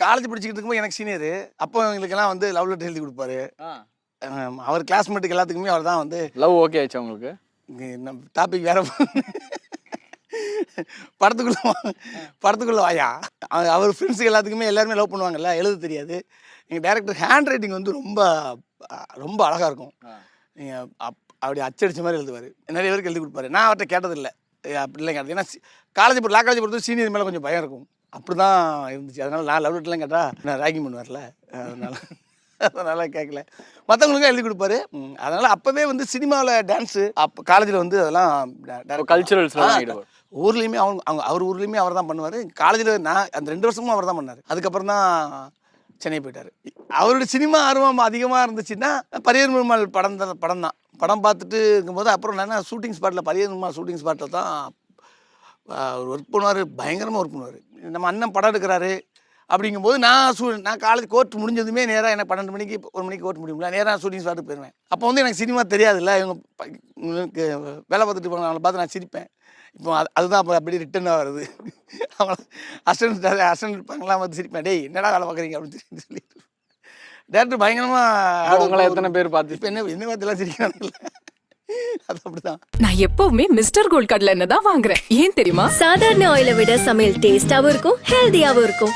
College படிச்சுக்கிட்டு இருக்கும்போது எனக்கு சீனியரு. அப்போ எங்களுக்கெல்லாம் வந்து லவ் லெட்டர் எழுதி கொடுப்பாரு. அவர் கிளாஸ்மேட்டுக்கு எல்லாத்துக்குமே அவர் தான் வந்து லவ் ஓகே ஆயிடுச்சு உங்களுக்கு? நம்ம டாபிக் வேற படத்துக்குள்ள வாயா. அவர் ஃப்ரெண்ட்ஸுக்கு எல்லாத்துக்குமே எல்லாருமே லவ் பண்ணுவாங்கல்ல, எழுத தெரியாது. எங்கள் டேரக்டர் ஹேண்ட் ரைட்டிங் வந்து ரொம்ப ரொம்ப அழகாக இருக்கும். நீங்கள் அப்படி அச்சடிச்ச மாதிரி எழுதுவார். நிறைய பேருக்கு எழுதி கொடுப்பாரு. நான் அவர்கிட்ட கேட்டதில்லை, அப்படி இல்லைங்க. ஏன்னா லா காலேஜ் பொறுத்து சீனியர் மேலே கொஞ்சம் பயம் இருக்கும். அப்படி தான் இருந்துச்சு. அதனால் நான் லவ் லெட்டர்லாம் கேட்டால் நான் ராகிங் பண்ணுவார்ல, அதனால் கேட்கல. மற்றவங்களுக்கும் எழுதி கொடுப்பாரு. அதனால் அப்போவே வந்து சினிமாவில் டான்ஸு காலேஜில் வந்து அதெல்லாம் கல்ச்சுரல்ஸ் ஊர்லேயுமே அவர் ஊர்லேயுமே அவர் தான் பண்ணுவார். காலேஜில் நான் அந்த 2 வருஷமும் அவர் தான் பண்ணார். அதுக்கப்புறம் தான் சென்னை போயிட்டார். அவருடைய சினிமா ஆர்வம் அதிகமாக இருந்துச்சுன்னா பரியர் பெருமாள் படம் தான். படம் பார்த்துட்டு இருக்கும்போது அப்புறம் நான் ஷூட்டிங் ஸ்பாட்டில் பரியர் பெருமாள் ஷூட்டிங் ஸ்பாட்டில் தான் அவர் ஒர்க் பண்ணுவார். பயங்கரமாக ஒர்க் பண்ணுவார். நம்ம அண்ணன் படம் எடுக்கிறாரு அப்படிங்கும்போது நான் காலேஜ் கோர்ட் முடிஞ்சதுமே நேராக எனக்கு 12 மணிக்கு 1 மணிக்கு கோர்ட் முடியும்ல, நேராக ஷூட்டிங் ஸ்பாட்டுக்கு போயிடுவேன். அப்போ வந்து எனக்கு சினிமா தெரியாதுல்ல. இவங்களுக்கு வேலை பார்த்துட்டு போனாங்க, அவங்கள பார்த்து நான் சிரிப்பேன். இப்போ அதுதான் அப்போ அப்படியே ரிட்டர்னாக வருது. அவங்கள அசிஸ்டன்ட் இருப்பாங்களாம் வந்து சிரிப்பேன், டேய் என்னடா வேலை பார்க்குறீங்க அப்படின்னு சொல்லிட்டு. டேரக்டர் பயங்கரமாக உங்களை எத்தனை பேர் பார்த்து இப்போ என்ன பார்த்துலாம் சிரிக்கிறாங்கல்ல, அது அப்படிதான். நான் எப்பவுமே மிஸ்டர் கோல்ட் கடலை எண்ணெய் தான் வாங்குறேன். ஏன் தெரியுமா? சாதாரண ஆயிலை விட சமையல் டேஸ்டாவும் இருக்கும், ஹெல்தியாவும் இருக்கும்.